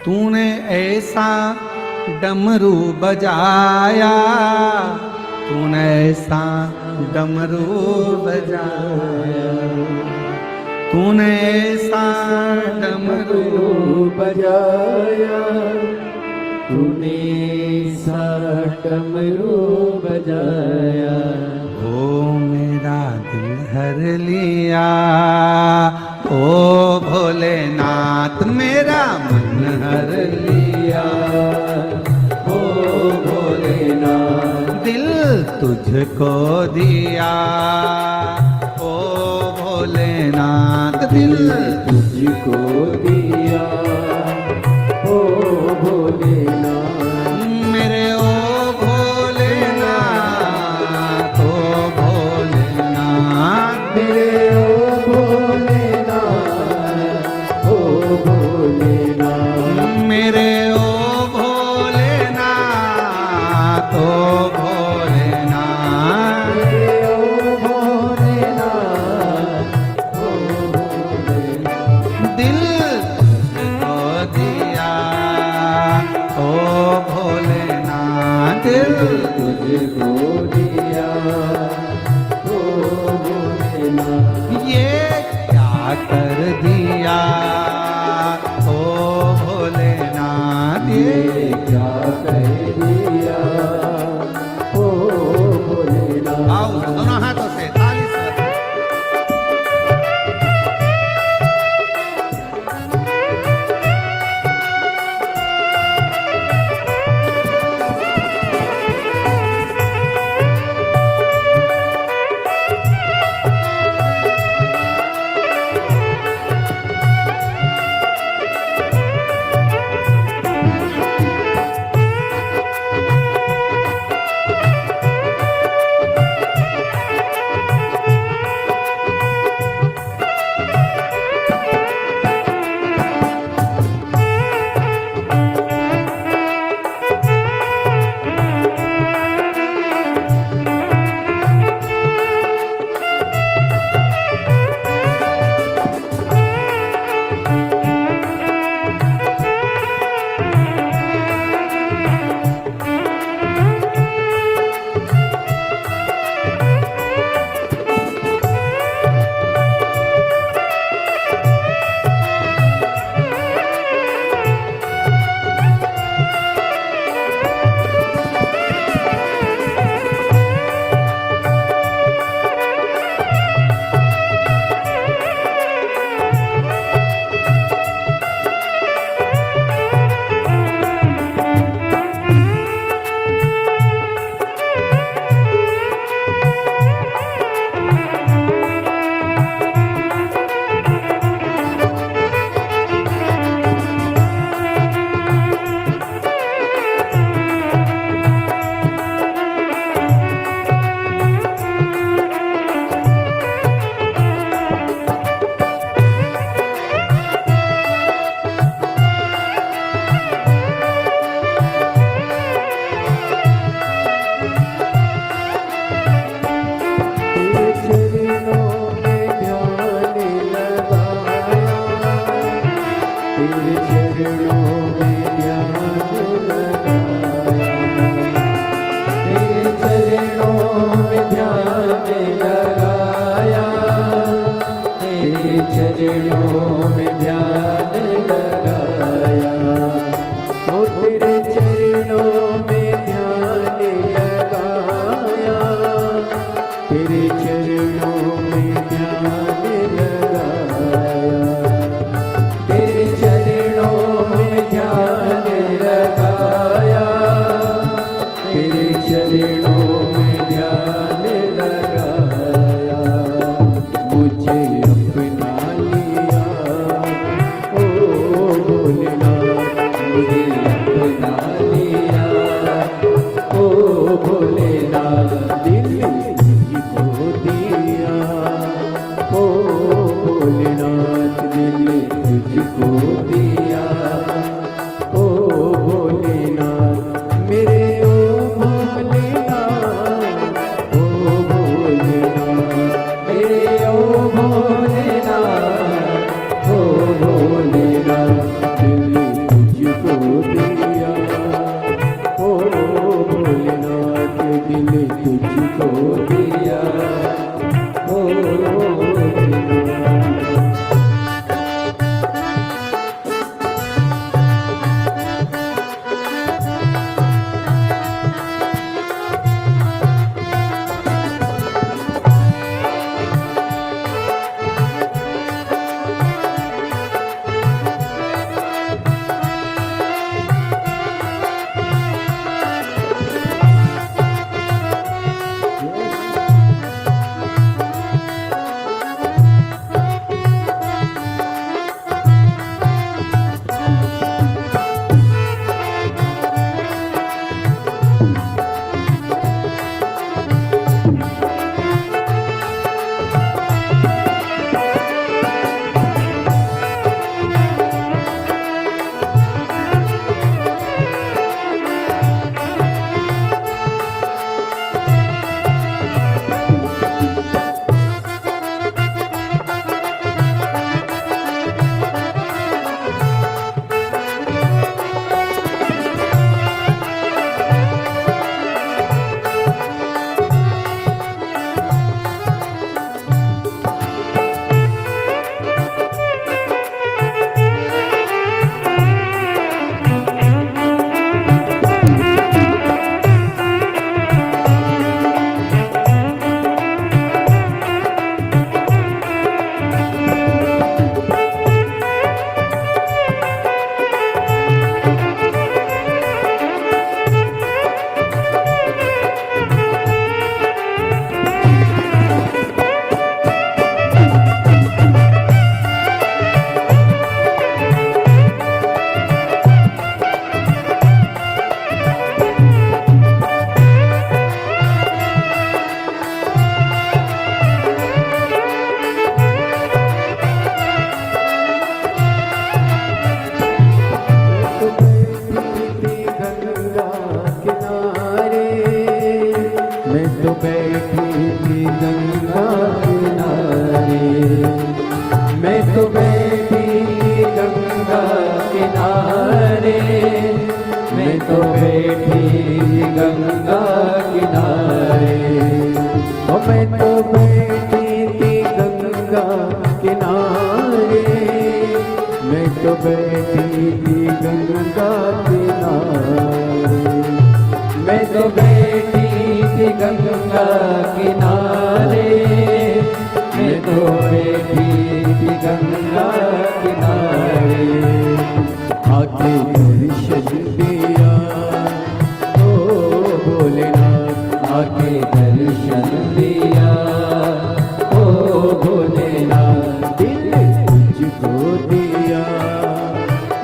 तूने ऐसा डमरू बजाया, तूने ऐसा डमरू बजाया, तूने ऐसा डमरू बजाया, तूने सा डमरू बजाया, ओ मेरा दिल हर लिया, ओ भोलेनाथ मेरा मन हर लिया, ओ भोलेनाथ दिल तुझको दिया, ओ भोलेनाथ दिल तुझको दिया, ओ भोलेनाथ मेरे ओ भोलेनाथ, ओ भोलेनाथ मेरे ओ भोलेनाथ, ओ भोलेनाथ मेरे ओ भोलेनाथ, ओ भोलेनाथ मेरे ओ भोलेनाथ, ओ भोलेनाथ दिल तुझको दिया, ओ तो बैठी गंगा किनारे, ओ मैं तो बैठी थी गंगा किनारे, मैं तो बैठी थी गंगा किनारे, मैं तो बैठी थी गंगा किनारे, मैं तो बैठी थी गंगा किनारे। आके दर्शन दिया ओ भोलेनाथ, आके दर्शन दिया ओ भोलेनाथ, दिल तुझको दिया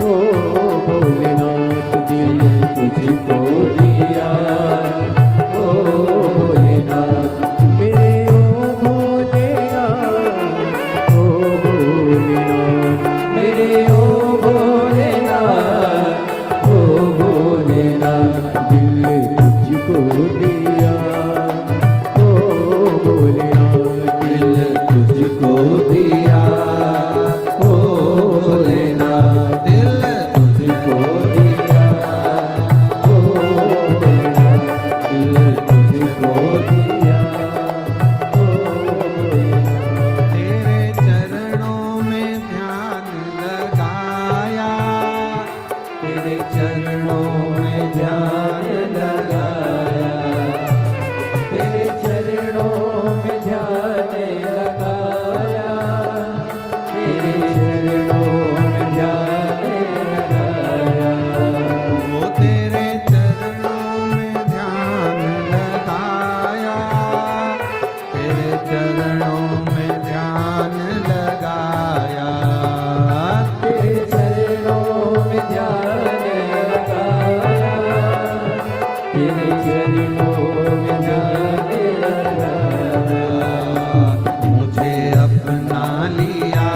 ओ भोलेनाथ, दिल तुझको दिया ओ भोलेनाथ, मेरे ओ भोलेनाथ, ओ भोलेनाथ, मेरे ओ भोलेनाथ, ओ भोलेनाथ, दिल तुझको दिया ओ भोलेनाथ, दिल तुझको दिया ओ भोलेनाथ, दिल तुझको दिया ओ भोलेनाथ, दिल तुझको दिया ओ भोलेनाथ। तेरे चरणों में ध्यान लगाया, तेरे चरणों में ध्यान लगाया, तेरे चरणों में ध्यान लगाया, तेरे चरणों में ध्यान लगाया, वो तेरे चरणों में ध्यान लगाया, तेरे चरणों में ध्यान लगाया, तेरे चरणों में ध्यान लगाया, तेरे चरणों में ध्यान लगाया। मुझे अपना लिया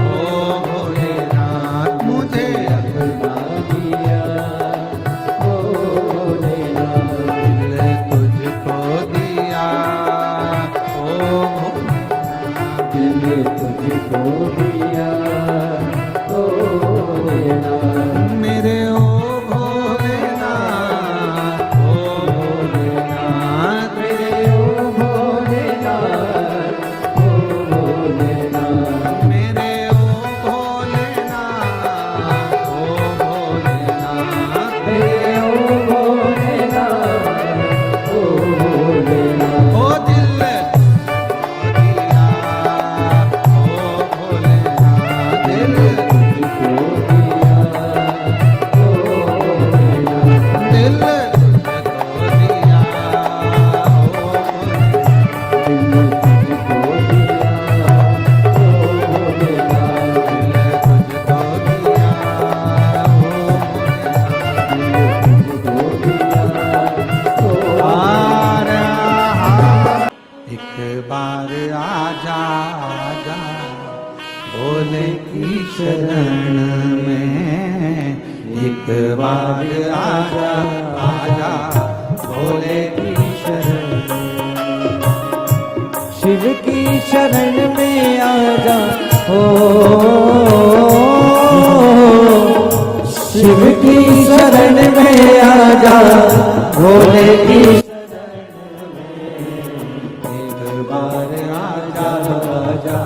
ओ भोलेनाथ, मुझे अपना दिया ओ भोलेनाथ, दिल तुझको दिया ओ भोलेनाथ, दिल तुझको दिया ओ भोलेनाथ, मेरे ओ भोलेनाथ, ओ भोलेनाथ, मेरे ओ भोलेनाथ, ओ भोलेनाथ, मेरे ओ भोलेनाथ, ओ भोलेनाथ, मेरे ओ भोलेनाथ, ओ भोलेनाथ, ओ दिल दिया ओ भोलेनाथ, दिल तुझको दिया ओ भोलेनाथ, दिल तुझको दिया ओ भोलेनाथ, दिल तुझको दिया ओ भोलेनाथ, दिल तुझको दिया ओ भोलेनाथ। एक बार आजा आजा भोले की शरण में, एक बार आजा आजा भोले की शरण में, शिव की शरण में आजा हो, शिव की शरण में आजा, भोले की एक बार आजा आजा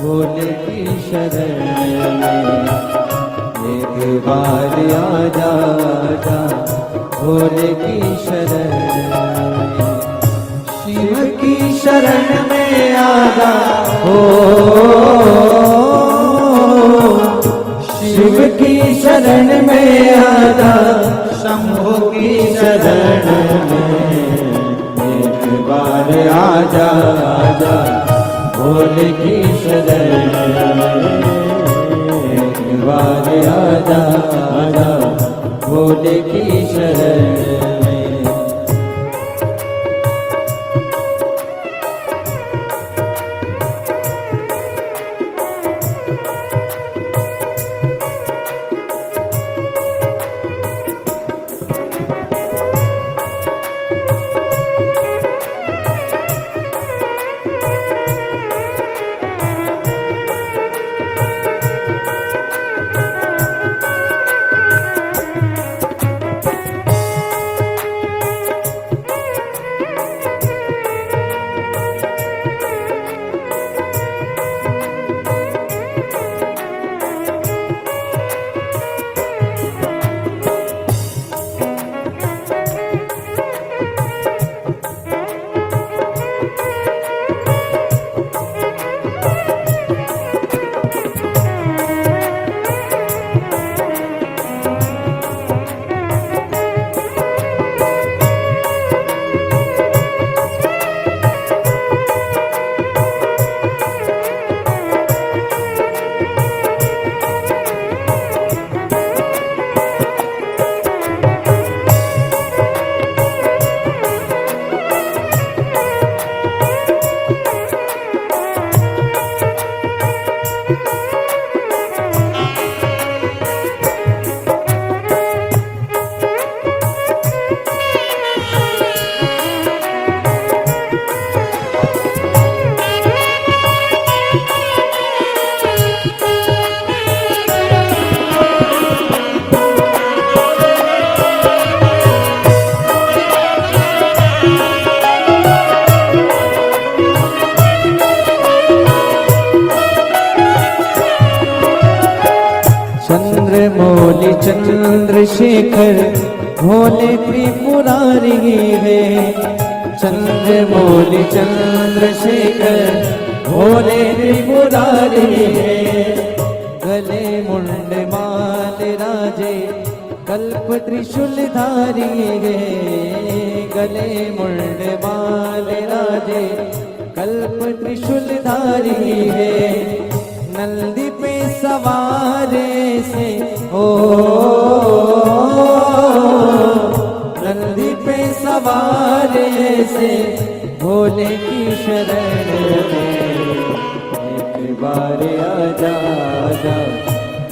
भोले की शरण में, एक बार आजा आजा, भोले की शरण में, शिव की शरण में आजा हो, शिव की शरण में आजा, शंभु की शरण में एक बार आजा आजा, भोले की शरण में एक बार आजा आजा, भोले की शरण में। चंद्रशेखर भोले त्रिपुरारी है। चंद्रमौली चंद्रशेखर भोले त्रिपुरारी है। गले मुंड माल राजे कल्प त्रिशूलधारी है। गले मुंड माल राजे कल्प त्रिशूलधारी है। नंदी पे सवारे से ओ नंदी पे सवारे से भोले की शरण में एक बार आजा आजा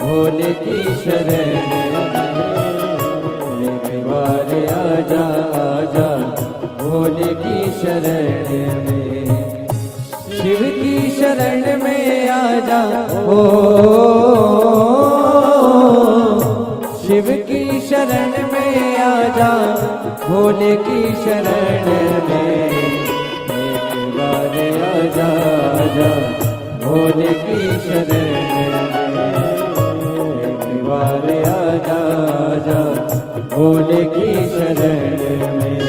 भोले की शरण में एक बार आजा आजा भोले की शरण में। शिव की शरण में आजा ओ शिव की शरण में आजा भोले की शरण में एक बार आजा आजा भोले की शरण में एक बार आजा आजा भोले की शरण में।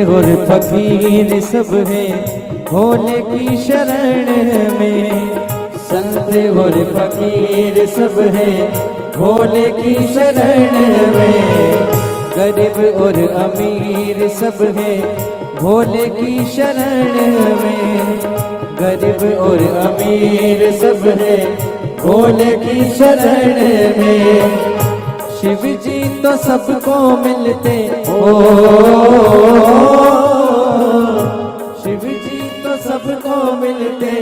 और फकीर सब है भोले की शरण में। संत और फकीर सब है भोले की शरण में। गरीब और अमीर सब है भोले की शरण में। गरीब और अमीर सब है भोले की शरण में। शिव जी तो सबको मिलते हो, शिव जी तो सबको मिलते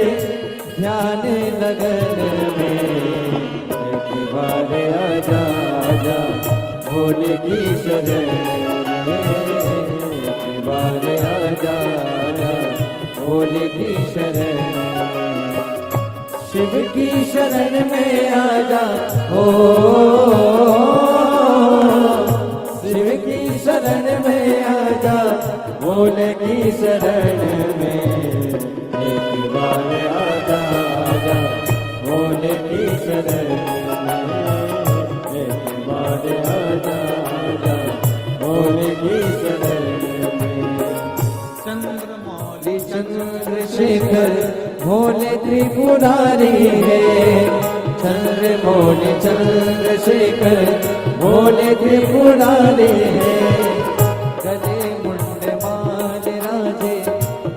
ध्यान लगन में। एक बार आजा आजा भोले की शरण में। एक बार आजा आजा भोले की शरण में। शिव की शरण में आजा ओ शिव की शरण में आजा भोले की शरण में। एक बार आजा आजा भोले की शरण में। एक बार आजा आजा भोले की शरण में। चंद्रमौली चंद्रशेखर भोले त्रिपुरारी है। चंद्रमौली चंद्रशेखर भोले त्रिपुरारी है। गले मुंड माल राजे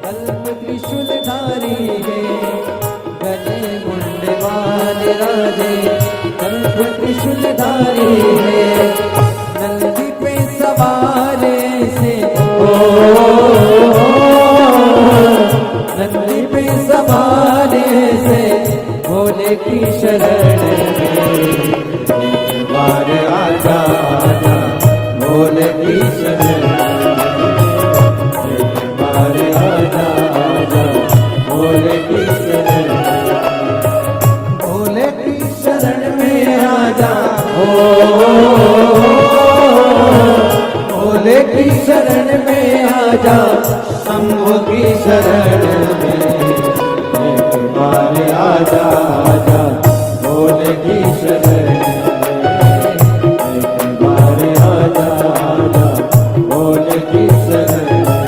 कल्प त्रिशूलधारी है। राधे कंठ त्रिशूलधारी है नंदी पे सवार से नंदी पे सवार से भोले की शरण में एक बार आजा आजा भोले की शरण एक बार आजा आजा भोले की शरण भोले की शरण में आजा भोले की शरण में आजा शंभु की शरण में एक बार आजा आजा भोले की शरण में एक बार आजा आजा भोले की शरण में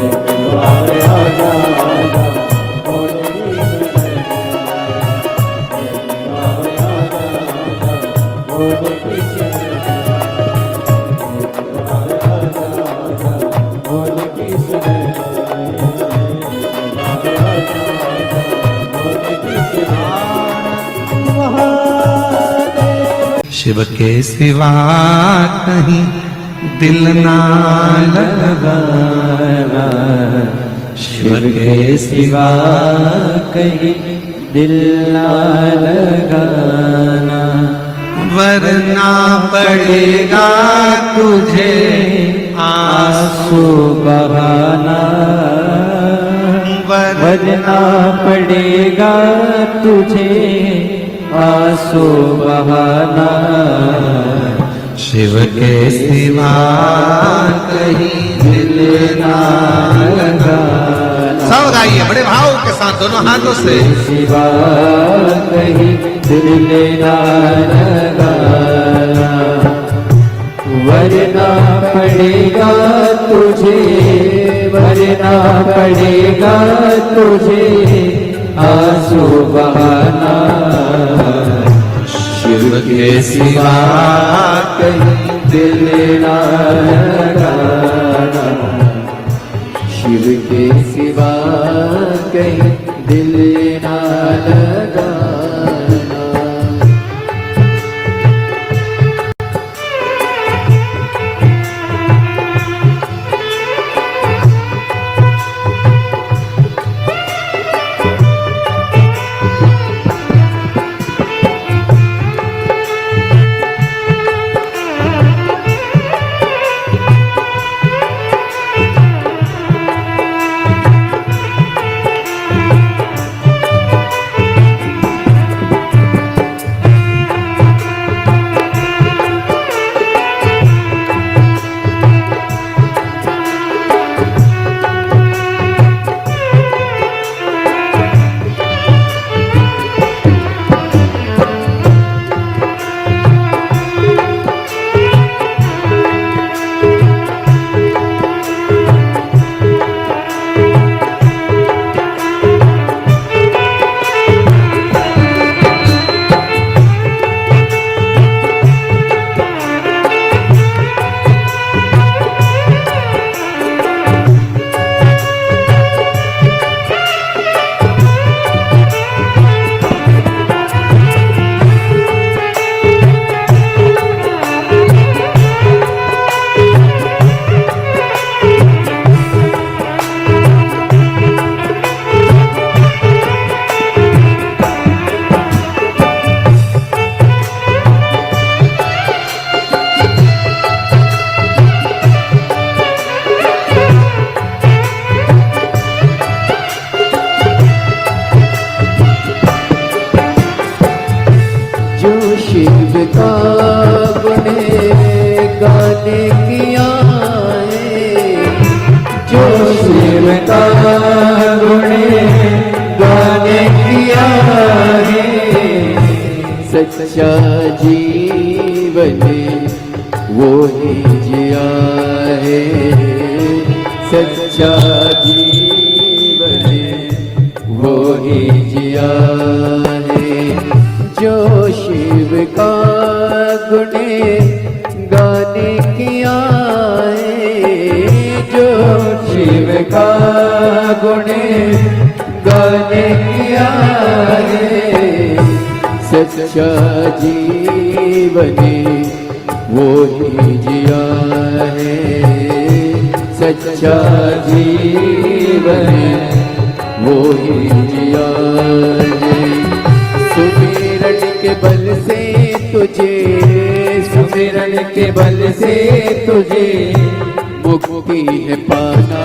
एक बार आजा आजा भोले की शरण में एक बार आजा आजा भोले की शरण में एक बार आजा आजा भोले की शरण शिव के सिवा कहीं दिल ना लगाना शिव के सिवा कहीं दिल ना लगाना वरना पड़ेगा तुझे आंसू बहाना वरना पड़ेगा तुझे आंसू बहाना शिव के सिवा कहीं दिल ना लगाना। सब गाइए बड़े भाव के साथ दोनों हाथों से। सिवा कहीं दिल ना लगाना वरना पड़ेगा तुझे वरना पड़ेगा तुझे आंसू बहाना शिव के सिवा कहीं दिल ना लगाना शिव के सिवा कहीं दिल ना लगाना शिव का गुणे गाने किया है जो शिव का गुणे गाने किया है सच्चा जीवन वो ही जिया है सच्चा जीवन वो ही जिया है जो शिव का गुणे गाने किया है जो शिव का गुणे गाने में आए। सच्चा जीवन वो ही जिया है, सच्चा जीवन वो ही जिया है। सुमिरन के बल से तुझे, सुमिरन के बल से तुझे मुक्ति है पाना।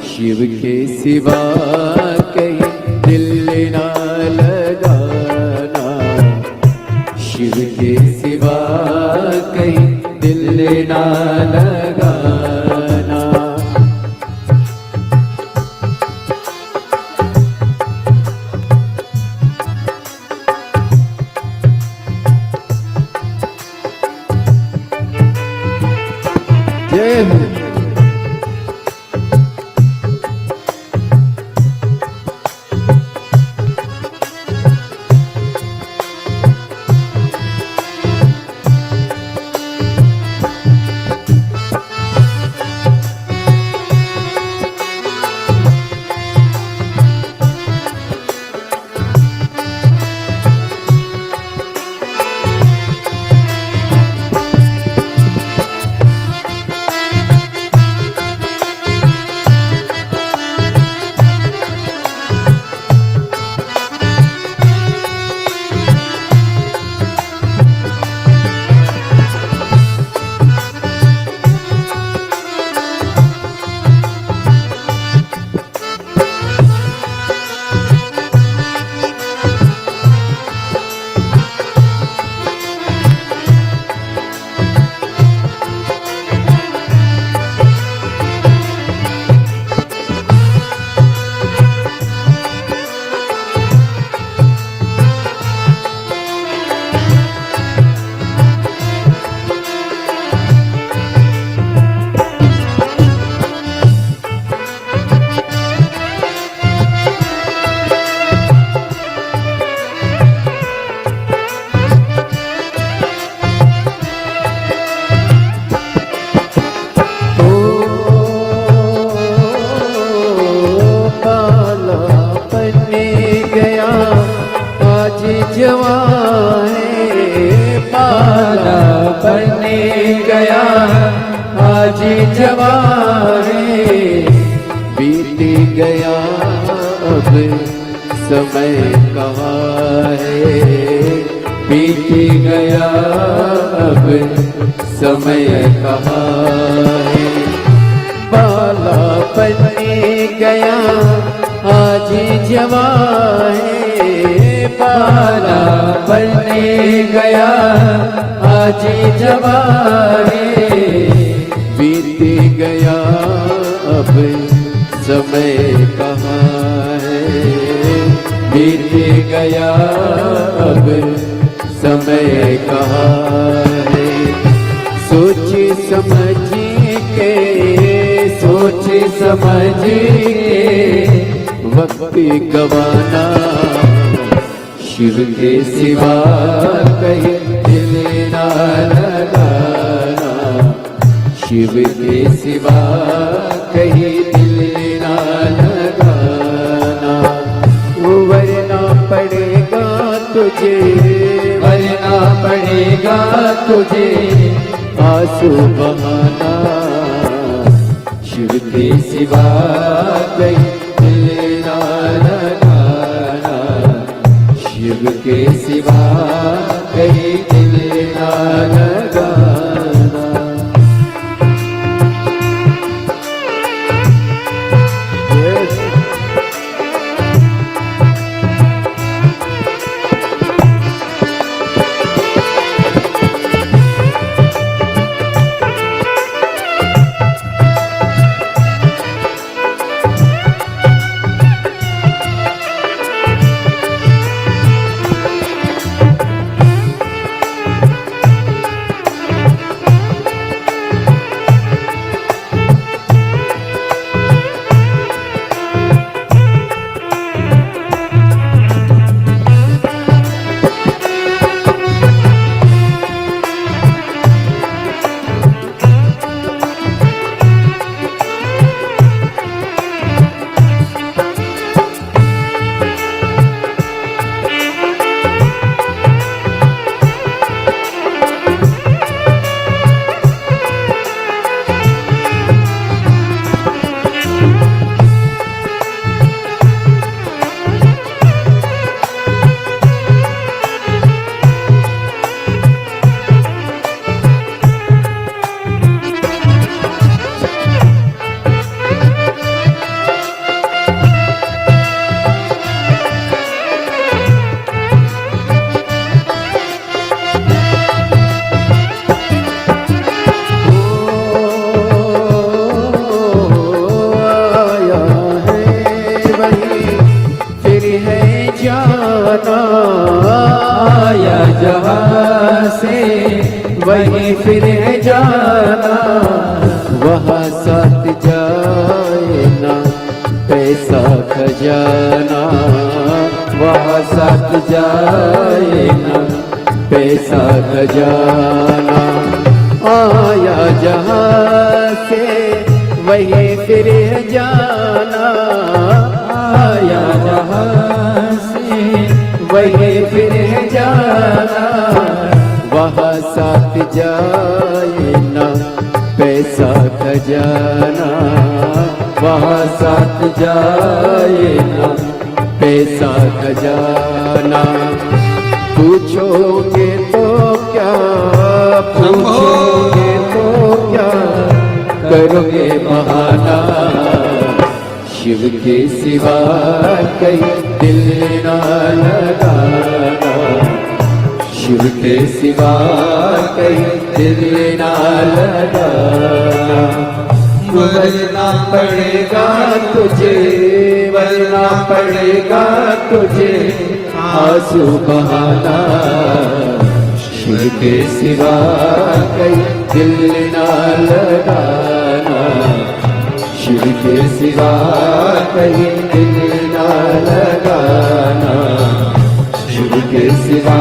शिव के सिवा कहीं दिल ना लगाना, शिव के सिवा कहीं दिल ना लगाना। जय हो। गया अब समय कहाँ है, बीत गया अब समय कहाँ है। बालापन गया आज जवां है, बालापन गया आज जवां है। बीत गया अब समय कहाँ है, बीत गया अब समय कहाँ है। सोच समझ के, सोच समझ के वक्त गवाना, शिव के सिवा कहीं दिल ना लगाना, शिव के सिवा कहीं दिल ना लगाना। वरना पड़ेगा तुझे, वरना पड़ेगा तुझे आंसू बहाना, शिव के सिवा कहीं दिल ना लगाना, शिव के सिवा कहीं दिल ना लगाना। जाना, आया जहाँ से वहीं फिर जाना, वहाँ साथ जाए ना पैसा खजाना, वहाँ साथ जाए ना पैसा खजाना। आया जहाँ से वहीं फिर जाना, आया जहाँ से वहीं फिर जाना, वहाँ साथ जाए ना पैसा खजाना, वहाँ साथ जाए ना पैसा खजाना। पूछोगे तो क्या, पूछोगे तो क्या करोगे बहाना, शिव के सिवा कहीं दिल ना लगाना, शिव के सिवा कहीं दिल ना लगाना। वरना पड़ेगा तुझे, वरना पड़ेगा तुझे आंसू बहाना, शिव के सिवा कहीं दिल ना लगाना, शिव के सिवा कहीं दिल ना लगाना, शिव के सिवा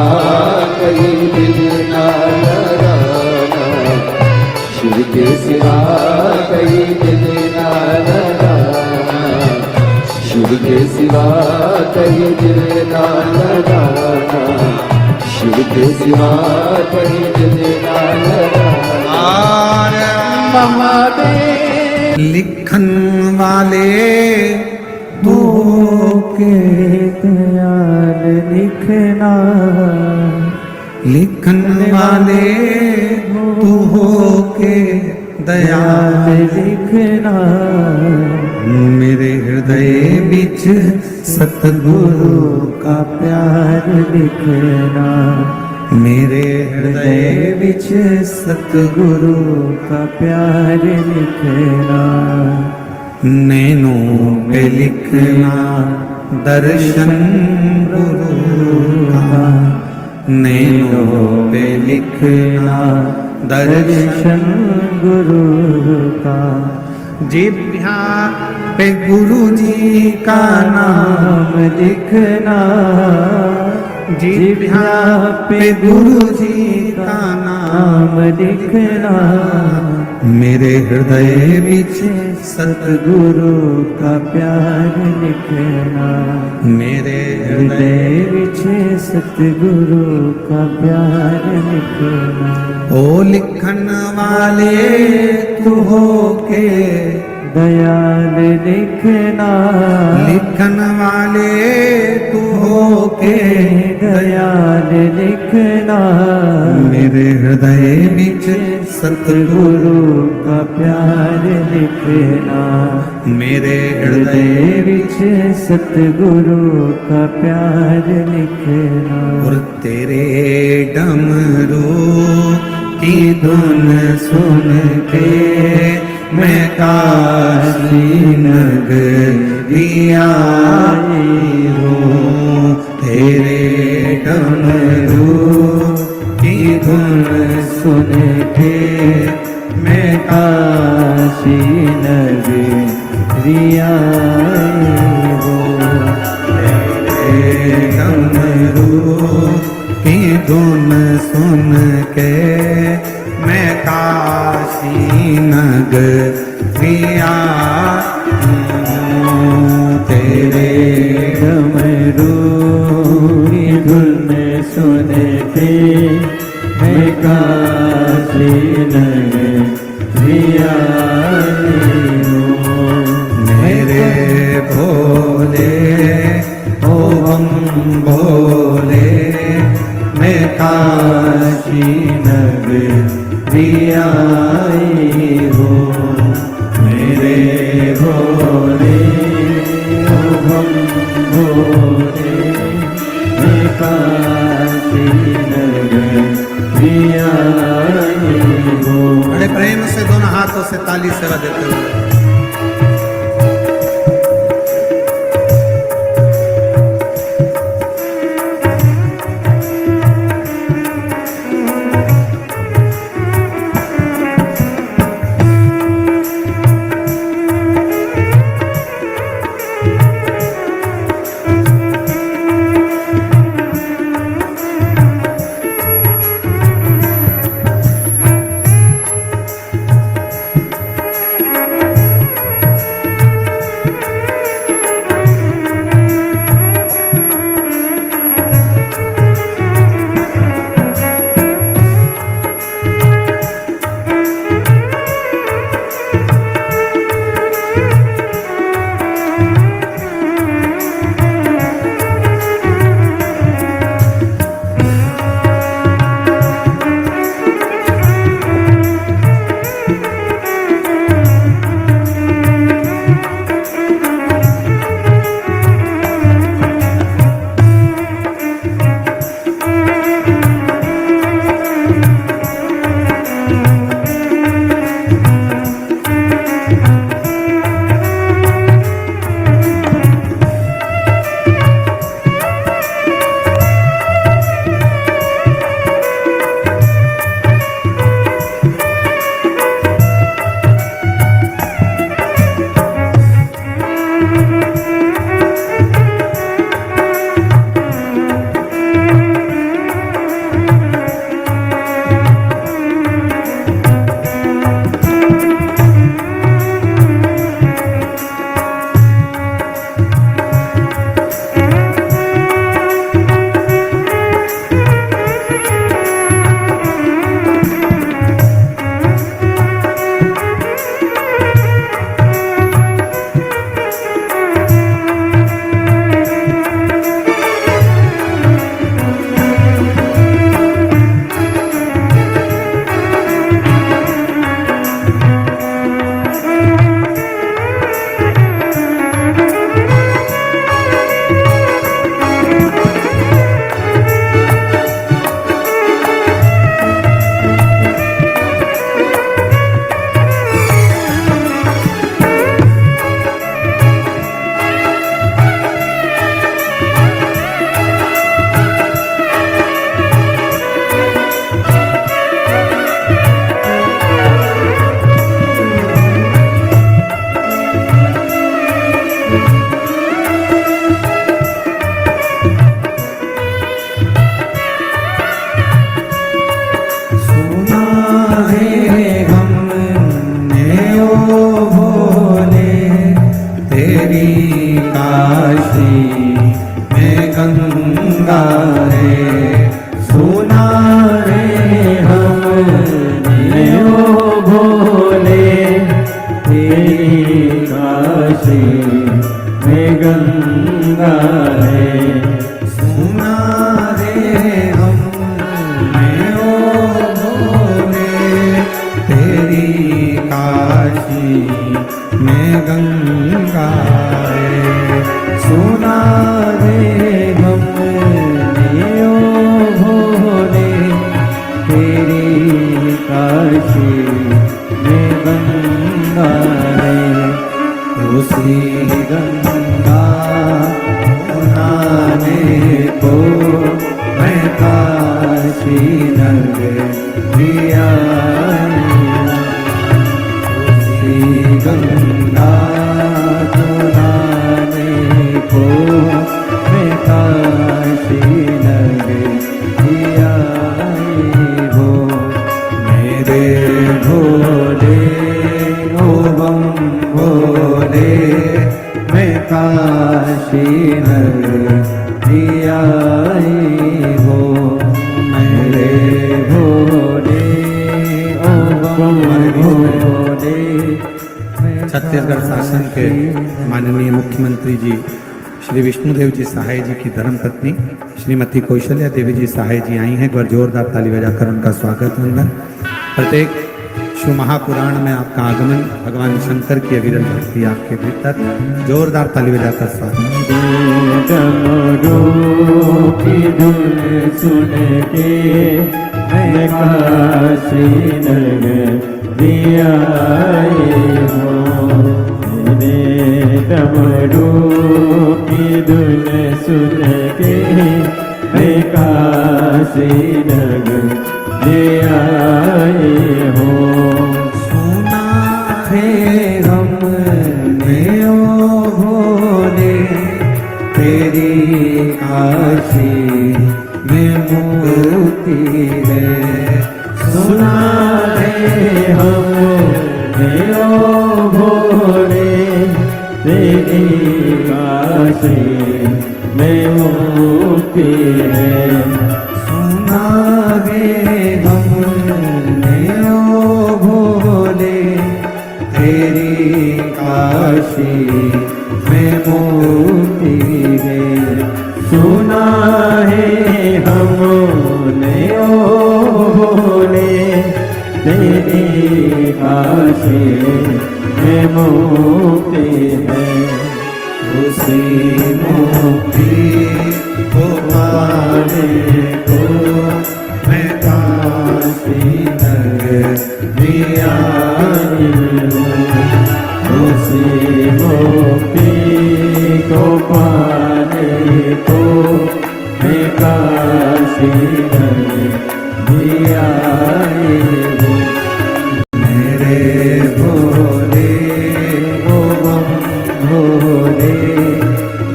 कहीं दिल ना लगाना, शिव के सिवा कहीं दिल ना लगाना, शिव के सिवा कहीं दिल ना लगाना, शिव के सिवा कहीं दिल ना लगाना। महादेव लिखन वाले तू के दयाल लिखना, लिखन वाले तू हो के दयाल लिखना, मेरे हृदय बिच सतगुरु का प्यार लिखना, मेरे हृदय बिच सतगुरु का प्यार लिखना। नैनों पे लिखना दर्शन गुरु का, नैनों पे लिखना दर्शन गुरु का, जिह्वा पे गुरु जी का नाम लिखना, जिह्वा पे गुरु जी का नाम लिखना, मेरे हृदय बिच सतगुरु का प्यार लिखना, मेरे हृदय बिच सतगुरु का प्यार लिखना। ओ लिखन वाले तू हो के दयाल लिखना, लिखन वाले तू हो के दयाल लिखना, मेरे हृदय बिच सतगुरु का प्यार लिखना, मेरे हृदय बिच सतगुरु का प्यार लिखना। और तेरे डमरू की धुन सुन के मैं काशी नगरी आई हूँ, तेरे डमरू की धुन सुन के मैं काशी नगरी आई हूँ, तेरे डमरू की धुन सुन के मैं काशी नगरी आई हूँ, तेरे डमरू की धुन सुन के मैं काशी नगरी आई हूँ, मेरे भोले ओम भोले मैं काशी नगरी आई हूँ, मेरे भोले ओम भोले मैं काशी नगरी आई हूँ। बड़े प्रेम से दोनों हाथों से ताली सेवा देते हुए है। सुना रे हमने ओ भोले, तेरी काशी में गंगा है। सुना रे हमने ओ भोले, तेरी काशी में गंगा है। उसी गंगा नहाने को मैं काशी नगरी आई। उसी गंगा नहाने को मैं काशी नगरी आई हो। मेरे भोले ओ बम भोले, मैं काशी नगरी आई हो। मेरे भोले ओ बम भोले। छत्तीसगढ़ शासन के माननीय मुख्यमंत्री जी श्री विष्णुदेव जी सहाय जी की धर्मपत्नी श्रीमती कौशल्या देवी जी सहाय जी आई हैं। एक बार जोरदार ताली बजाकर उनका स्वागत वंदन। प्रत्येक शिव महापुराण में आपका आगमन, भगवान शंकर की अविरल भक्ति आपके भीतर। जोरदार ताली बजाकर स्वागत। डमरू की धुन सुन के मैं काशी नगरी आई हूँ। मेरे डमरू की धुन सुन के मैं काशी नगरी आई हूँ। सुना है हमने ओ भोले, तेरी काशी में मुक्ति है। सुना है हमने ओ भोले, तेरी काशी में मुक्ति है। सुना है हमने ओ भोले, तेरी काशी में मुक्ति है। सुना है हमने ओ भोले, तेरी काशी में मुक्ति है। उसी मुक्ति को पाने को मैं काशी नगरी आई हूँ। उसी मुक्ति को पाने को मैं काशी नगरी आई हूँ। मेरे भोले ओ बम भोले,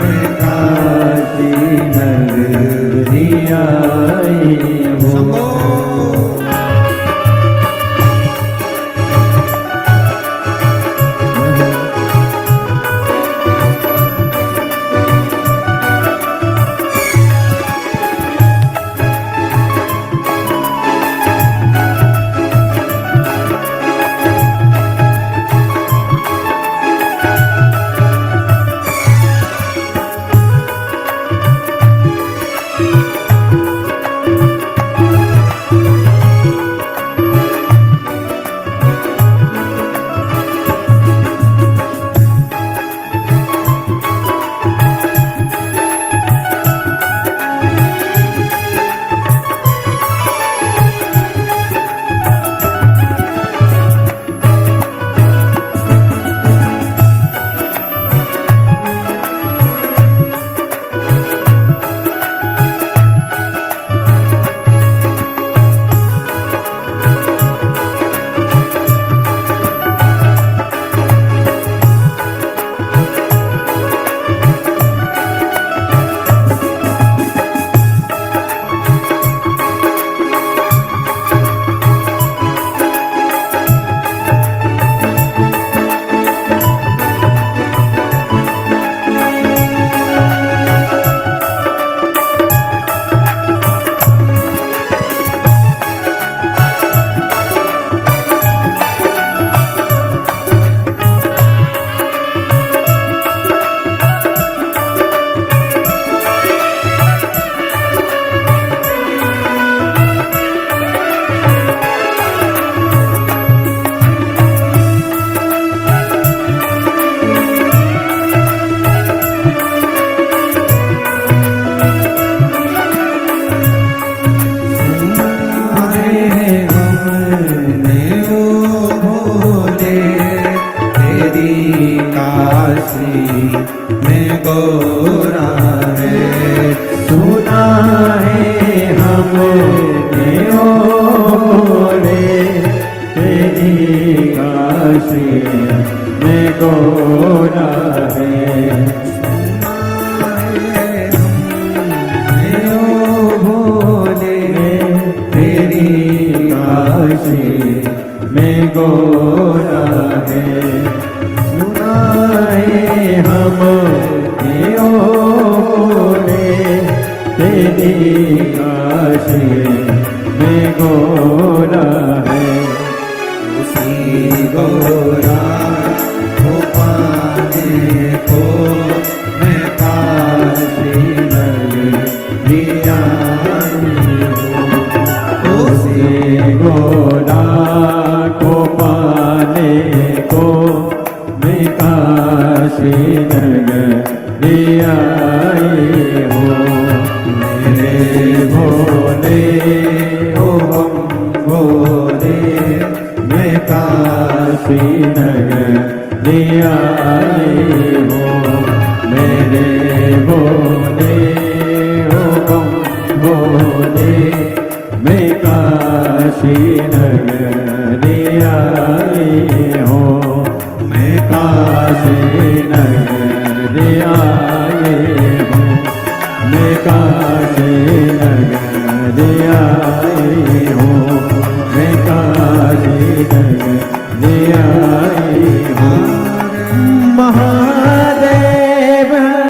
मैं काशी नगरी आई हूँ।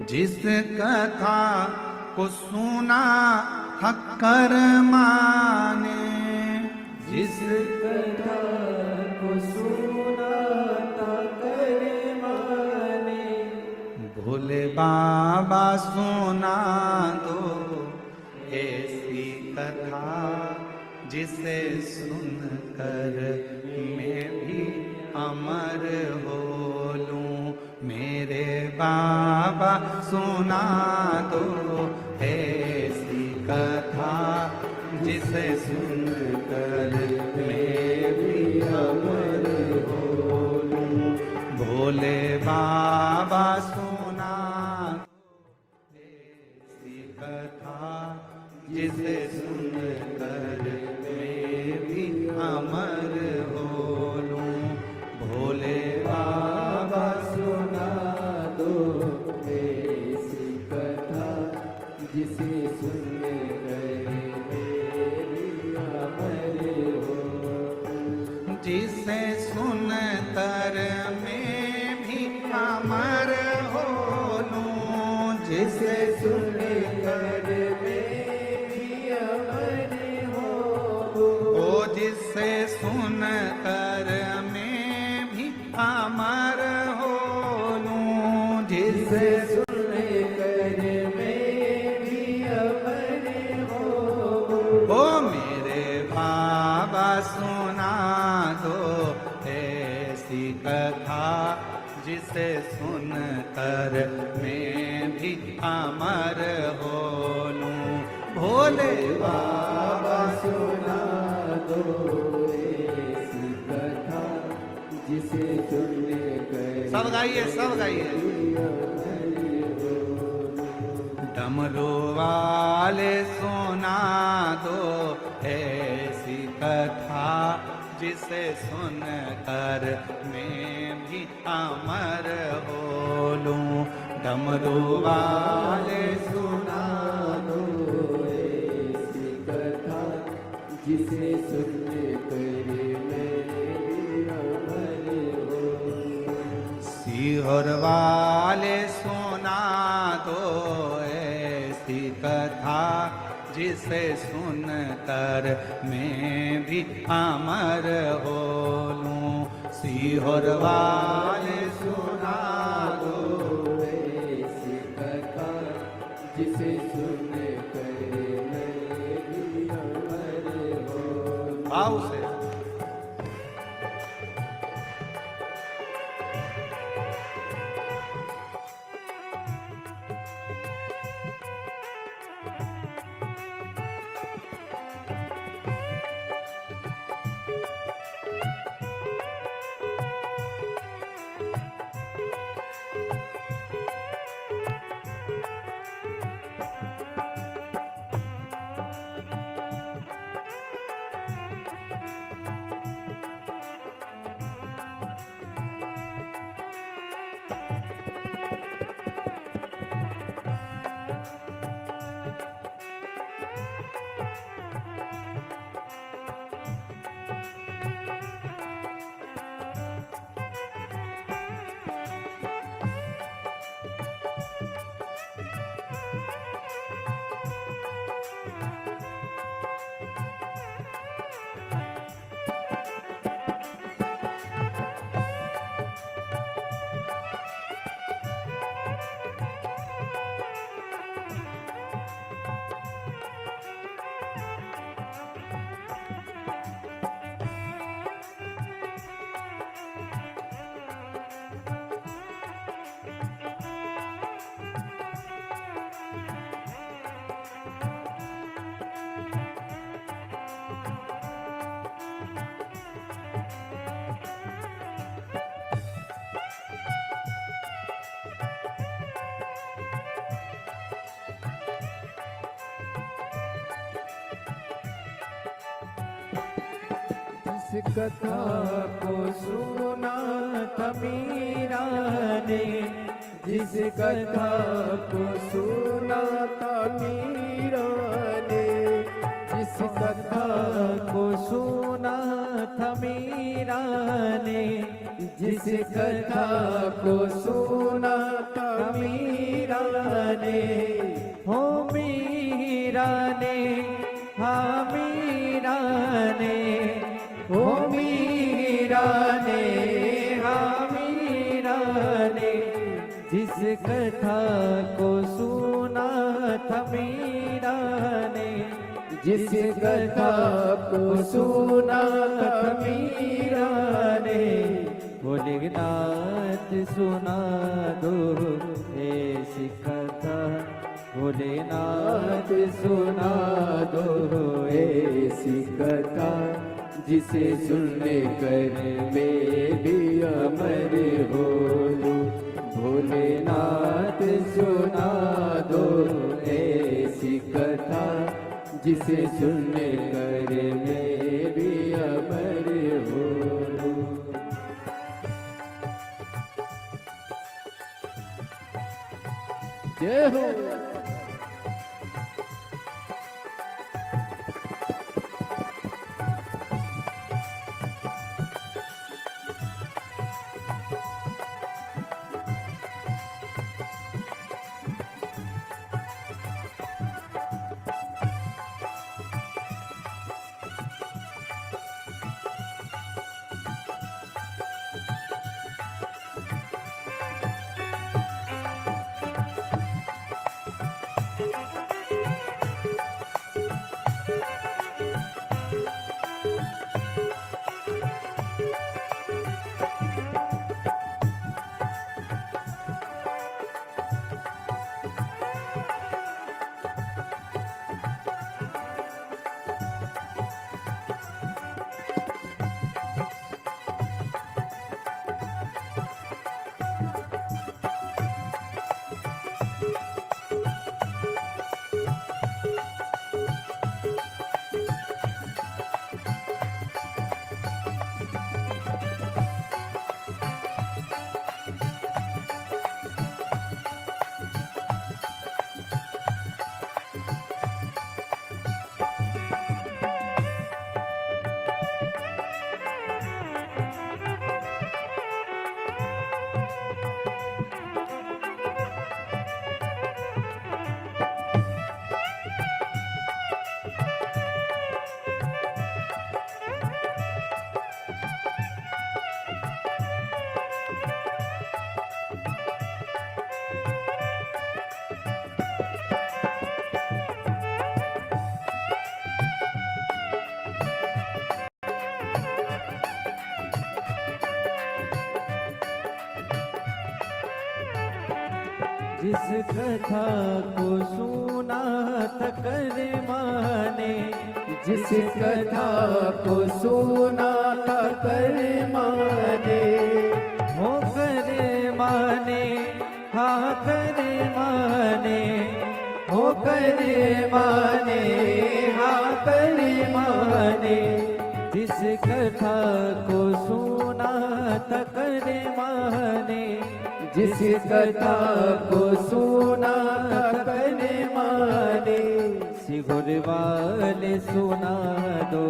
जिस कथा को सुना हक्कर माने, जिस कथा को सुना हक्कर माने, भोले बाबा सुना दो ऐसी कथा जिसे सुनकर मैं भी अमर हो लूं। मेरे बाबा सुना दो ऐसी कथा जिसे सुनकर मैं भी अमर हो लूं। भोले बाबा सुना दो ऐसी कथा जिसे सुनकर मैं भी अमर हो लूं। भोले बाबा सुना दो ऐसी कथा जिसे सुनकर मेरी अमर हो। जिसे सुनकर मैं भी अमर हो लूं। जिसे सुनकर मैं भी अमर हो। ओ जिसे सुनकर मैं भी अमर हो लूं। जिसे सुनकर मैं भी अमर हो। ओ मेरे बाबा सुना दो ऐसी कथा जिसे सुनकर मैं भी अमर हो लूं। भोले बाबा सुना दो ऐसी कथा जिसे सुनकर सब गाइए, सब गाइए। डमरू वाले सुना दो ऐसी कथा जिसे सुनकर मैं भी अमर हो लूं। डमरू वाले सुना दो ऐसी कथा जिसे सुनकर मैं भी अमर हो। सीहोर वाले सुना दो ऐसी कथा जिसे सुनकर मैं भी अमर हो लूं। सीहोर वाले सुना दो ऐसी कथा जिसे सुनकर मैं भी अमर हो। भाव से कथा को सुना था मीरा ने, जिस कथा को सुना था मीरा ने, जिस कथा को सुना था मीरा ने, जिस कथा को सुना था मीरा ने, हो मीरा ने, हाँ मीरा ने, हो मीरा ने, हाँ मीरा ने, जिस कथा को सुना था मीरा ने, जिस कथा को सुना था मीरा ने, भोलेनाथ सुना दो ऐसी कथा, भोलेनाथ सुना दो ऐसी कथा, जिसे सुनने कर मैं भी अमर हो लूं। भोलेनाथ सुना दो ऐसी कथा, जिसे सुनने कर मैं भी अमर हो लूं। जय हो। जिस कथा को सुना था कर माने, जिस कथा को सुना था कर माने, हो कर माने, हाँ कर माने, हो कर माने, हाँ कर माने, जिस कथा को सुना था कर माने, जिस कथा को सुना था कर माने, सिगुर वाले सुना दो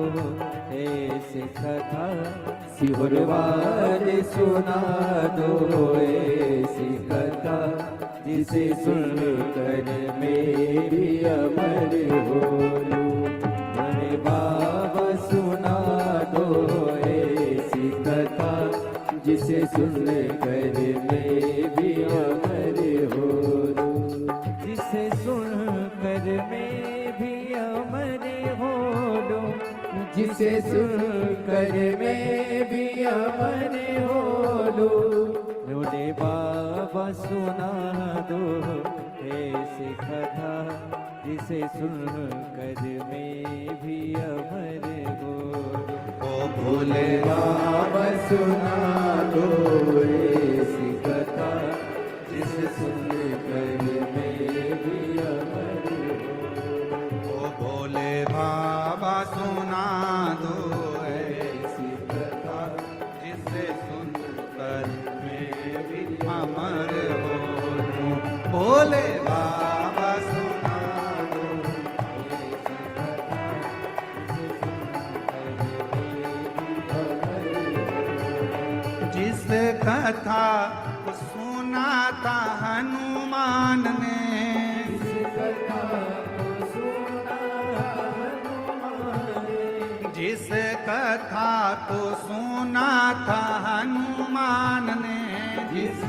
ऐसी कथा, सिगुर वाले सुना दो ऐसी कथा, जिसे सुन कर मैं भी अमर हो लूं। अरे बाबा सुना दो ऐसी कथा, जिसे सुन कर मैं भी अमर हो लूं। जिसे सुन कर मैं भी अमर हो लूं, जिसे सुन कर मैं भी अमर हो लूं। बोले बाबा सुना दो ऐसी कथा, जिसे सुन कर मैं भी अमर हो लूं। ओ भोले बाबा सुना दो ऐसी कथा, जिसे सुन कर मैं भी अमर हो। ओ भोले बाबा सुना दो ऐसी कथा सुना था हनुमान ने, जिस कथा को सुना था हनुमान ने, जिस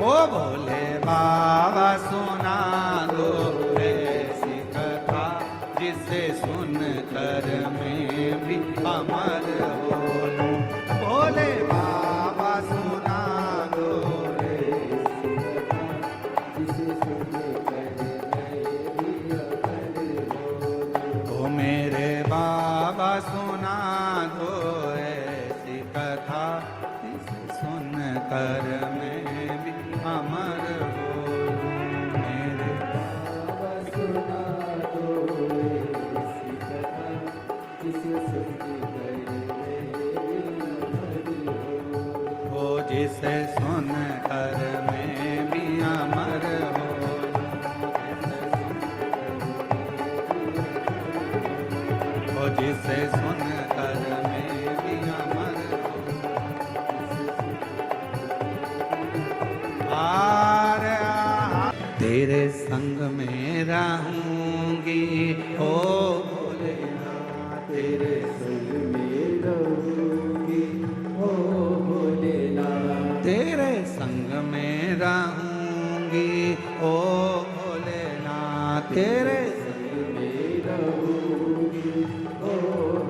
ओ भोले बाबा सुना दो ऐसी कथा, जिसे सुन कर मैं भी अमर हो लूं। भोले बाबा सुना दो ऐसी कथा, जिसे सुन कर मैं भी अमर हो लूं। ओ मेरे बाबा सुना दो ऐसी कथा, जिसे सुन कर मैं भी अमर हो लूं। मेरे बाबा सुना दो ऐसी कथा, जिसे सुन कर मैं भी अमर हो लूं। ओ जिसे सुन कर मैं भी अमर हो लूं। ओ जिसे सुन कर मैं भी अमर हो लूं। तेरे संग में रहूंगी ओ भोलेनाथ, तेरे संग में रहूंगी ओ भोलेनाथ, तेरे संग में रहूंगी ओ भोलेनाथ, तेरे संग में रहूंगी ओ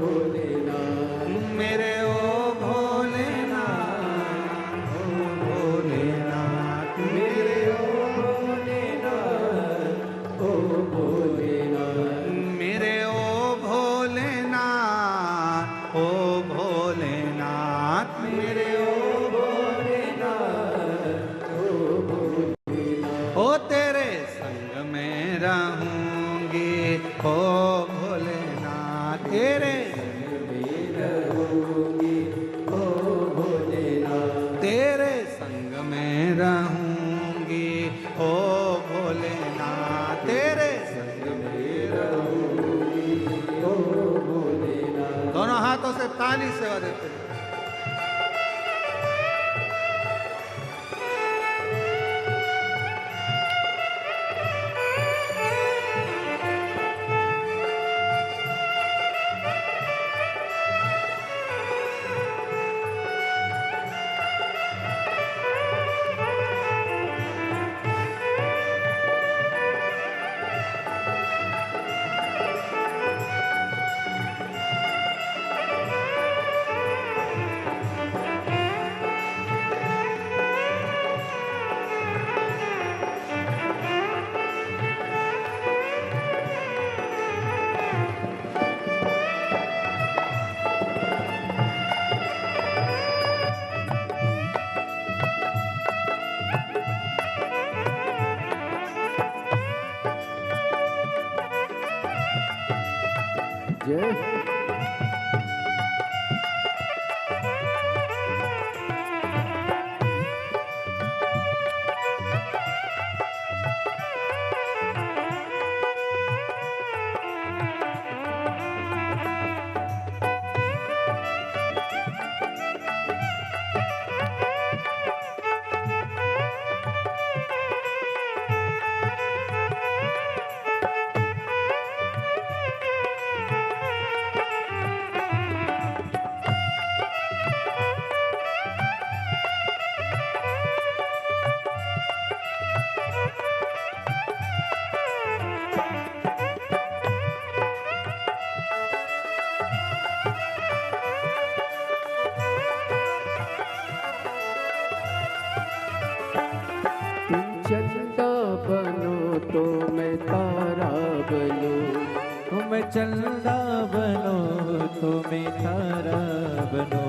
भोलेनाथ। मेरे ओ भोलेनाथ, ओ भोलेनाथ, मेरे ओ भोलेनाथ, ओ भोलेनाथ, मेरे ओ भोलेनाथ, ओ भोलेनाथ, मेरे ओ भोलेनाथ, ओ भोलेनाथ। ओ तेरे संग में रहूंगी ओ भोलेनाथ, तेरे संग में रहूंगी ओ भोलेनाथ, तेरे संग में रहूंगी ओ भोलेनाथ, तेरे संग में रहूंगी ओ भोलेनाथ। दोनों हाथों से ताली सेवा देते हैं। चंदा बनो तो मैं तारा बनूं, तुम चंदा बनो तो मैं तारा बनो,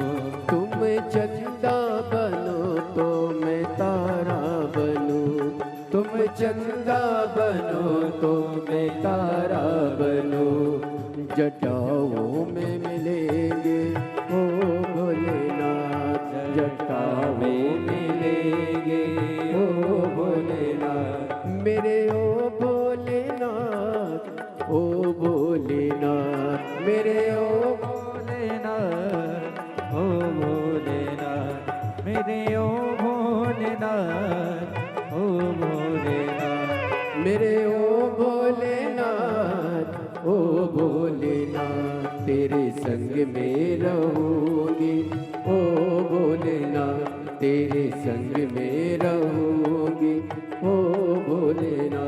तुम चंदा बनो तो मैं तारा बनूं, तुम चंदा बनो तो मैं तारा बनूं। जटाओं में मिलेंगे ओ भोलेनाथ, जटाओं में मिलेंगे ओ भोलेनाथ, मेरे ओ भोलेनाथ, ओ भोलेनाथ, मेरे ओ भोलेनाथ, मेरे ओ भोलेनाथ, ओ भोलेनाथ, तेरे संग में रहूंगी। ओ भोलेनाथ, तेरे संग में रहूंगी। ओ भोलेनाथ।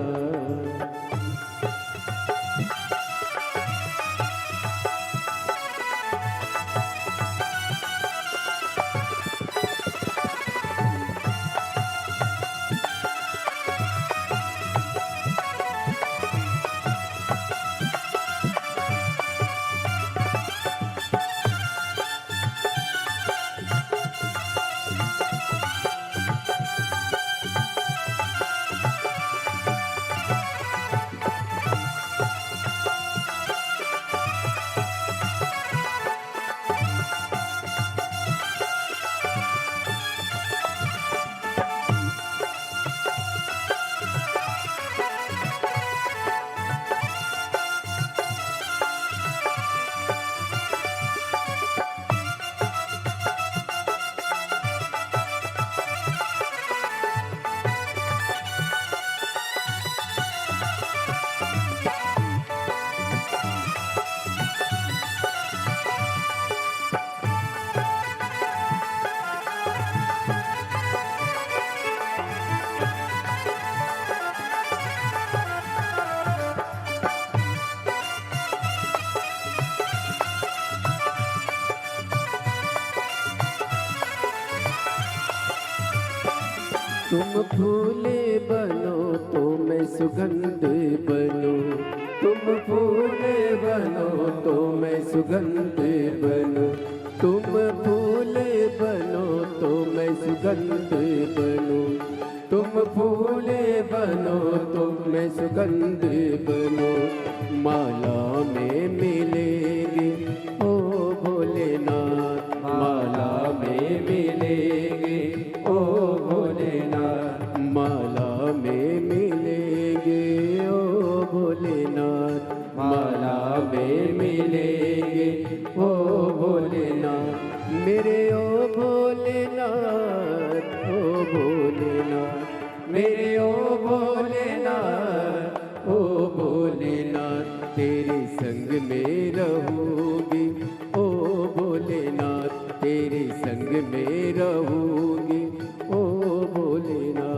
तुम फूले बनो तो मैं सुगंध बनूं। तुम फूले बनो तो मैं सुगंध बनूं। तुम फूले बनो तो मैं सुगंध बनूं। तुम फूले बनो तो मैं सुगंध बनूं। माला में मिलेगी ओ भोलेनाथ, माला में मिलेगी ओ भोलेनाथ, माला में मिलेंगे ओ भोलेनाथ, माला में मिलेंगे ओ भोलेनाथ। मेरे ओ भोलेनाथ, ओ भोलेनाथ, मेरे ओ भोलेनाथ, ओ भोलेनाथ, तेरे संग में रहूंगी। ओ भोलेनाथ, तेरे संग में रहूंगी। ओ भोलेनाथ।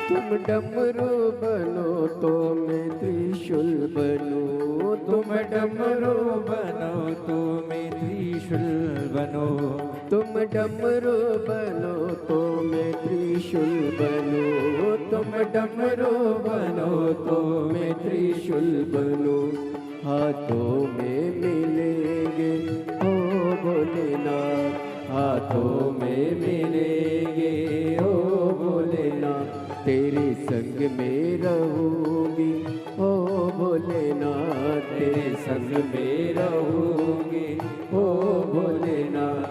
तुम डमरू बनो तो मैं त्रिशूल बनूं। तुम डमरू बनो तो मैं त्रिशूल बनो। तुम डमरू बनो तो मैं त्रिशूल बनूं। तुम डमरू बनो तो मैं त्रिशूल बनूं। हाथों में मिलेंगे ओ भोलेनाथ हाथों में मिलेंगे ओ भोलेनाथ तेरे संग में रहूंगी ओ भोलेनाथ तेरे संग में रहूंगी ओ भोलेनाथ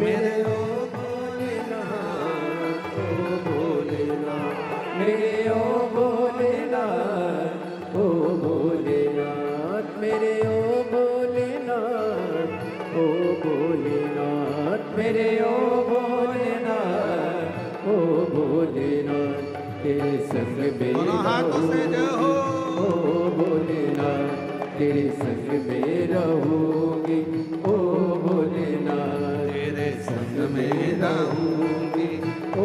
मेरे ओ भोलेनाथ ओ भोलेनाथ मेरे ओ भोलेनाथ ओ भोलेनाथ मेरे ओ भोलेनाथ ओ भोलेनाथ मेरे ओ भोलेनाथ ओ भोलेनाथ तेरे संग में दोनों हाथों से जय हो। ओ भोलेनाथ तेरे संग में रहूंगी ओ भोलेनाथ तेरे संग में रहूंगी ओ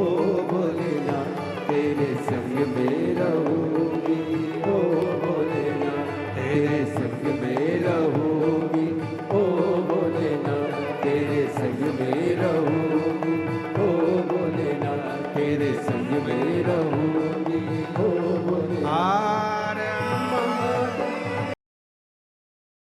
भोलेनाथ तेरे संग में